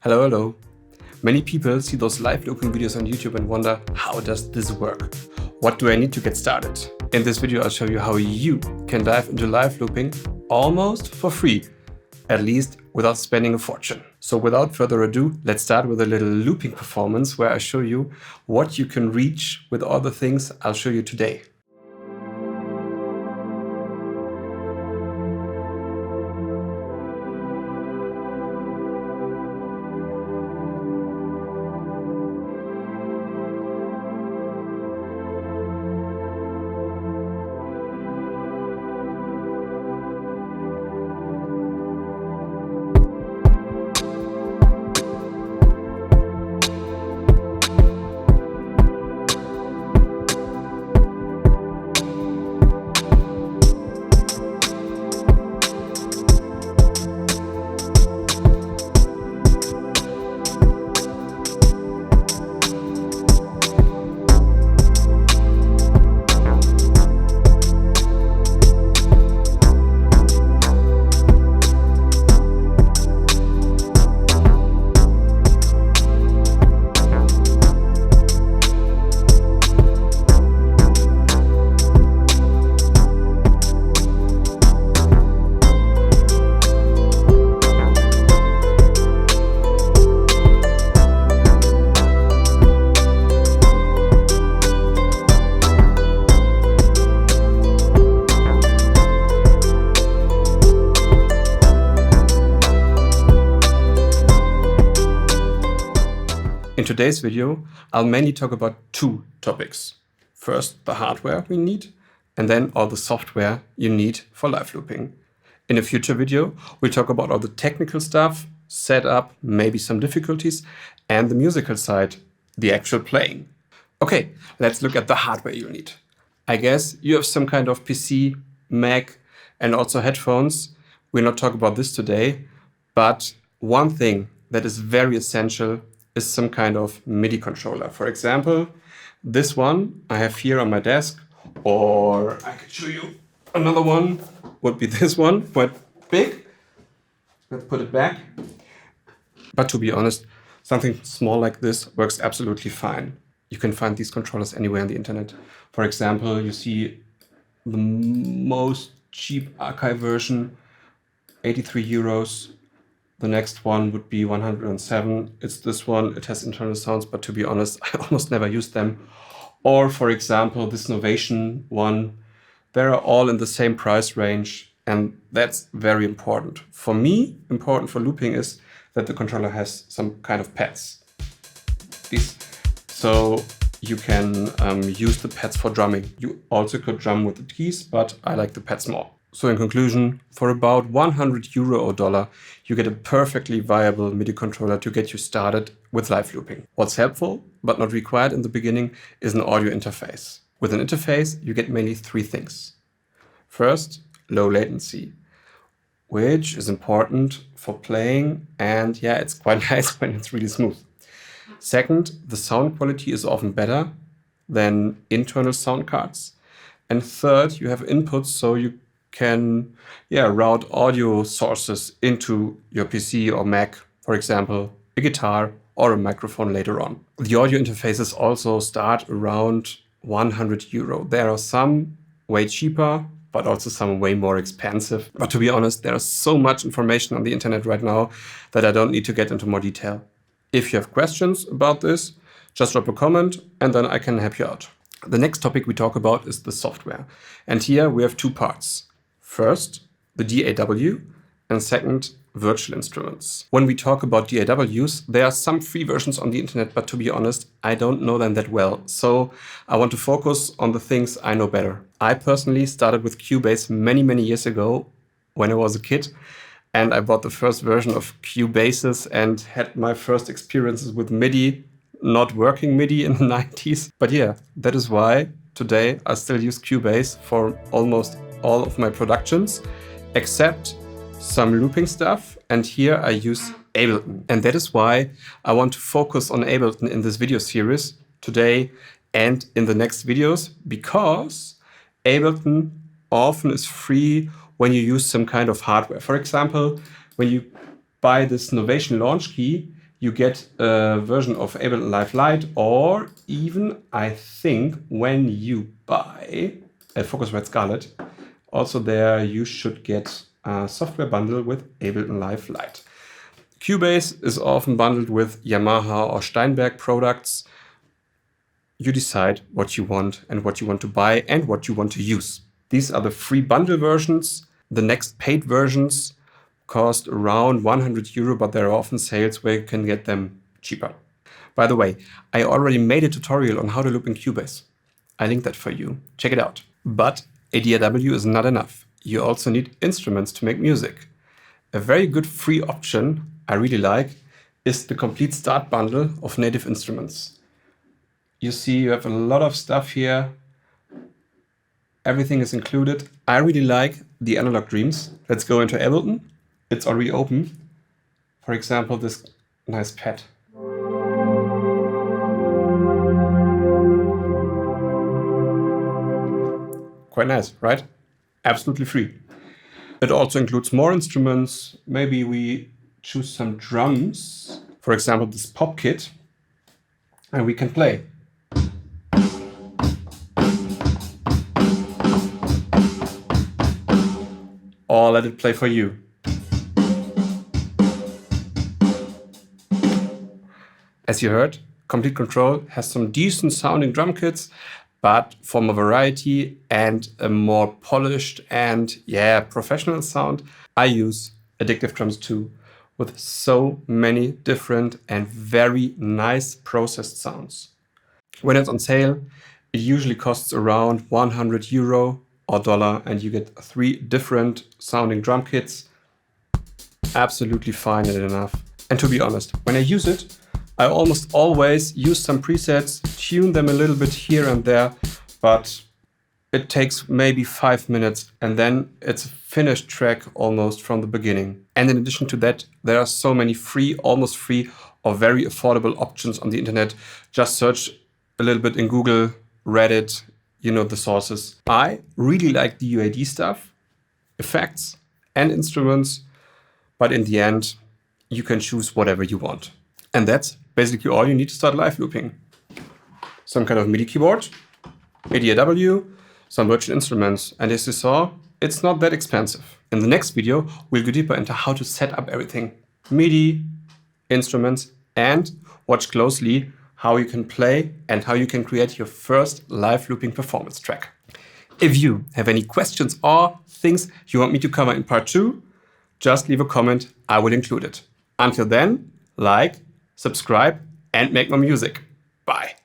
Hello, hello. Many people see those live looping videos on YouTube and wonder, how does this work? What do I need to get started? In this video, I'll show you how you can dive into live looping almost for free, at least without spending a fortune. So without further ado, let's start with a little looping performance where I show you what you can reach with all the things I'll show you today. In today's video, I'll mainly talk about two topics. First, the hardware we need, and then all the software you need for live looping. In a future video, we'll talk about all the technical stuff, setup, maybe some difficulties, and the musical side, the actual playing. Okay, let's look at the hardware you need. I guess you have some kind of PC, Mac, and also headphones. We'll not talk about this today, but one thing that is very essential is some kind of MIDI controller. For example, this one I have here on my desk, or I could show you another one, would be this one, quite big. Let's put it back. But to be honest, something small like this works absolutely fine. You can find these controllers anywhere on the internet. For example, you see the most cheap Akai version, 83 euros. The next one would be 107. It's this one. It has internal sounds, but to be honest, I almost never use them. Or for example, this Novation one, they're all in the same price range. And that's very important. For me, important for looping is that the controller has some kind of pads. These. So you can use the pads for drumming. You also could drum with the keys, but I like the pads more. So in conclusion, for about 100 euro or dollar, you get a perfectly viable MIDI controller to get you started with live looping. What's helpful, but not required in the beginning, is an audio interface. With an interface, you get mainly three things. First, low latency, which is important for playing, and yeah, it's quite nice when it's really smooth. Second, the sound quality is often better than internal sound cards. And third, you have inputs, so you can route audio sources into your PC or Mac, for example, a guitar or a microphone later on. The audio interfaces also start around 100 euro. There are some way cheaper, but also some way more expensive. But to be honest, there is so much information on the internet right now that I don't need to get into more detail. If you have questions about this, just drop a comment and then I can help you out. The next topic we talk about is the software. And here we have two parts. First, the DAW, and second, virtual instruments. When we talk about DAWs, there are some free versions on the internet, but to be honest, I don't know them that well. So I want to focus on the things I know better. I personally started with Cubase many years ago when I was a kid, and I bought the first version of Cubases and had my first experiences with MIDI, not working MIDI in the 90s. But yeah, that is why today I still use Cubase for almost all of my productions, except some looping stuff. And here I use Ableton. And that is why I want to focus on Ableton in this video series today and in the next videos, because Ableton often is free when you use some kind of hardware. For example, when you buy this Novation launch key, you get a version of Ableton Live Lite, or even, I think, when you buy a Focusrite Scarlett, also there you should get a software bundle with Ableton Live Lite. Cubase is often bundled with Yamaha or Steinberg products. You decide what you want and what you want to buy and what you want to use. These are the free bundle versions. The next paid versions cost around 100 euro, but there are often sales where you can get them cheaper. By the way, I already made a tutorial on how to loop in Cubase. I linked that for you. Check it out. But a DAW is not enough. You also need instruments to make music. A very good free option I really like is the complete start bundle of native instruments. You see, you have a lot of stuff here. Everything is included. I really like the Analog Dreams. Let's go into Ableton. It's already open. For example, this nice pad. Quite nice, right? Absolutely free. It also includes more instruments. Maybe we choose some drums. For example, this pop kit. And we can play. Or let it play for you. As you heard, Complete Control has some decent sounding drum kits, but for more variety and a more polished and professional sound, I use Addictive Drums 2 with so many different and very nice processed sounds. When it's on sale, it usually costs around 100 euro or dollar, and you get 3 different sounding drum kits. Absolutely fine and enough. And to be honest, when I use it, I almost always use some presets, tune them a little bit here and there, but it takes maybe 5 minutes and then it's a finished track almost from the beginning. And in addition to that, there are so many free, almost free or very affordable options on the internet. Just search a little bit in Google, Reddit, you know the sources. I really like the UAD stuff, effects and instruments, but in the end, you can choose whatever you want. And that's basically all you need to start live looping. Some kind of MIDI keyboard, a DAW, some virtual instruments, and as you saw, it's not that expensive. In the next video, we'll go deeper into how to set up everything. MIDI, instruments, and watch closely how you can play and how you can create your first live looping performance track. If you have any questions or things you want me to cover in part 2, just leave a comment, I will include it. Until then, like, subscribe, and make more music. Bye.